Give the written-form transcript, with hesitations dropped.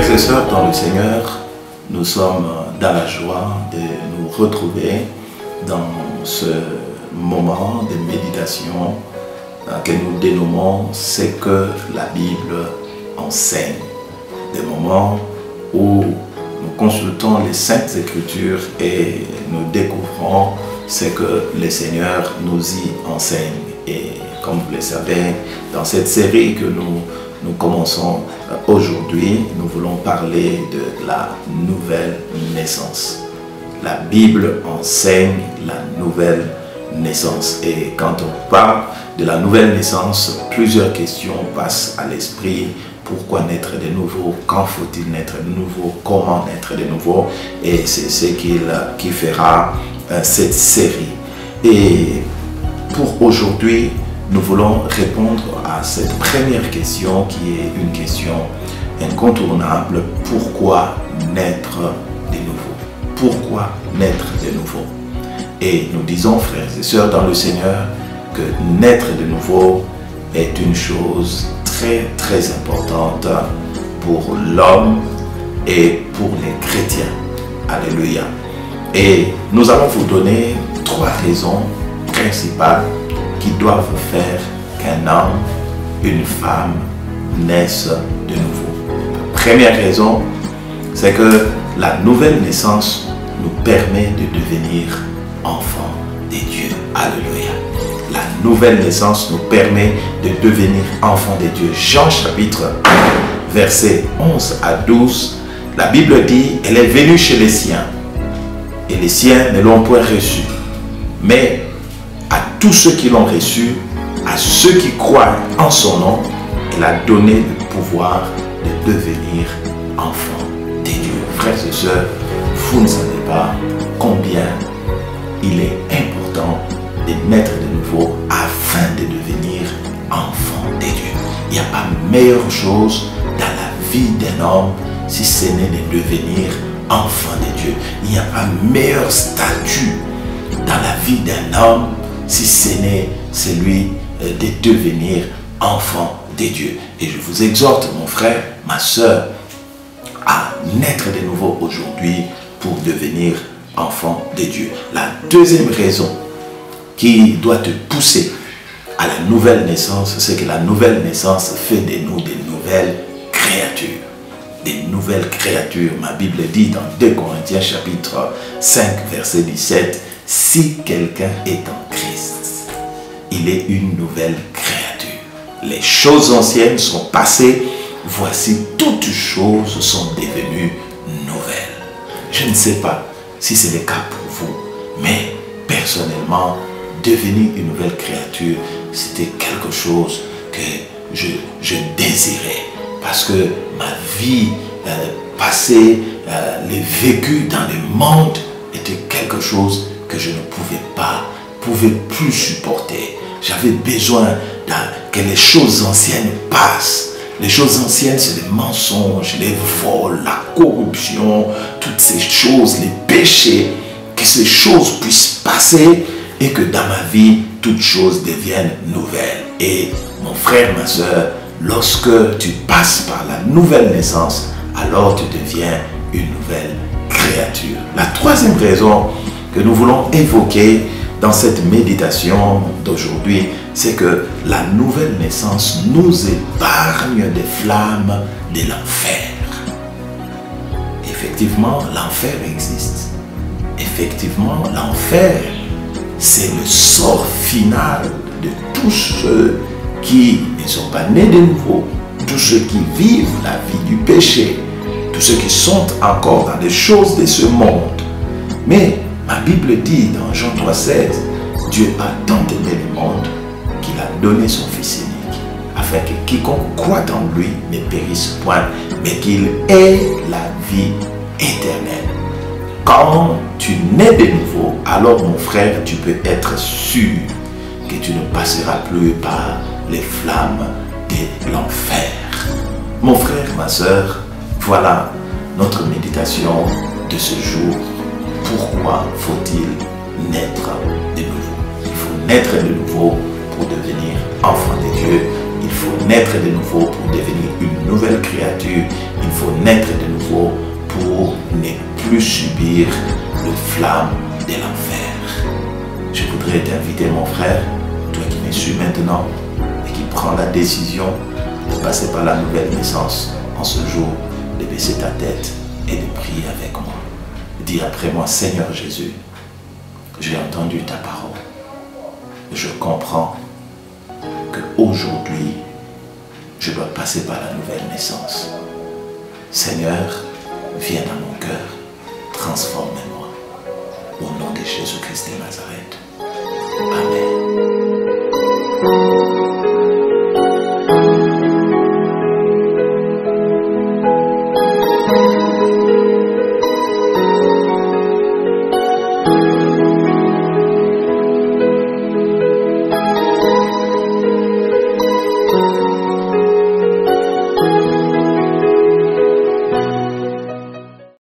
Frères et sœurs dans le Seigneur, nous sommes dans la joie de nous retrouver dans ce moment de méditation que nous dénommons « Ce que la Bible enseigne ». Des moments où nous consultons les Saintes Écritures et nous découvrons ce que le Seigneur nous y enseigne. Et comme vous le savez, dans cette série que nous commençons aujourd'hui, nous voulons parler de la nouvelle naissance. La Bible enseigne la nouvelle naissance. Et quand on parle de la nouvelle naissance, plusieurs questions passent à l'esprit. Pourquoi naître de nouveau? Quand faut-il naître de nouveau? Comment naître de nouveau? Et c'est ce qui fera cette série. Et pour aujourd'hui, nous voulons répondre à cette première question qui est une question incontournable. Pourquoi naître de nouveau? Pourquoi naître de nouveau? Et nous disons, frères et sœurs dans le Seigneur, que naître de nouveau est une chose très importante pour l'homme et pour les chrétiens. Alléluia. Et nous allons vous donner 3 raisons principales qui doivent faire qu'un homme, une femme naissent de nouveau. La première raison, c'est que la nouvelle naissance nous permet de devenir enfants de Dieu. Alléluia. La nouvelle naissance nous permet de devenir enfants de Dieu. Jean chapitre 1, versets 11 à 12, la Bible dit, elle est venue chez les siens, et les siens ne l'ont point reçue. Mais à tous ceux qui l'ont reçu, à ceux qui croient en son nom, elle a donné le pouvoir de devenir enfants de Dieu. Frères et sœurs, vous ne savez pas combien il est important de naître de nouveau afin de devenir enfant de Dieu. Il n'y a pas meilleure chose dans la vie d'un homme si ce n'est de devenir enfant de Dieu. Il n'y a pas meilleur statut dans la vie d'un homme si ce n'est celui de devenir enfant de Dieu. Et je vous exhorte, mon frère, ma soeur, à naître de nouveau aujourd'hui pour devenir enfant de Dieu. La deuxième raison qui doit te pousser à la nouvelle naissance, c'est que la nouvelle naissance fait de nous des nouvelles créatures. Des nouvelles créatures. Ma Bible dit dans 2 Corinthiens chapitre 5 verset 17, si quelqu'un est en Christ, il est une nouvelle créature. Les choses anciennes sont passées, voici toutes choses sont devenues nouvelles. Je ne sais pas si c'est le cas pour vous, mais personnellement, devenir une nouvelle créature, c'était quelque chose que je désirais. Parce que ma vie passée, le vécu dans le monde était quelque chose que je ne pouvais plus supporter. J'avais besoin que les choses anciennes passent. Les choses anciennes, c'est les mensonges, les vols, la corruption, toutes ces choses, les péchés, que ces choses puissent passer et que dans ma vie, toutes choses deviennent nouvelles. Et mon frère, ma soeur, lorsque tu passes par la nouvelle naissance, alors tu deviens une nouvelle créature. La troisième raison que nous voulons évoquer dans cette méditation d'aujourd'hui, c'est que la nouvelle naissance nous épargne des flammes de l'enfer. Effectivement, l'enfer existe. Effectivement, l'enfer, c'est le sort final de tous ceux qui ne sont pas nés de nouveau, tous ceux qui vivent la vie du péché, tous ceux qui sont encore dans les choses de ce monde. Mais ma Bible dit dans Jean 3,16, Dieu a tant aimé le monde qu'il a donné son Fils unique, afin que quiconque croit en lui ne périsse point, mais qu'il ait la vie éternelle. Quand tu nais de nouveau, alors mon frère, tu peux être sûr que tu ne passeras plus par les flammes de l'enfer. Mon frère, ma soeur, voilà notre méditation de ce jour. Pourquoi faut-il naître de nouveau? Il faut naître de nouveau pour enfant de Dieu, il faut naître de nouveau pour devenir une nouvelle créature. Il faut naître de nouveau pour ne plus subir le flamme de l'enfer. Je voudrais t'inviter, mon frère, toi qui me suis maintenant et qui prends la décision de passer par la nouvelle naissance en ce jour, de baisser ta tête et de prier avec moi. Dis après moi, Seigneur Jésus, j'ai entendu ta parole. Je comprends qu'aujourd'hui, je dois passer par la nouvelle naissance. Seigneur, viens dans mon cœur, transforme-moi. Au nom de Jésus-Christ de Nazareth.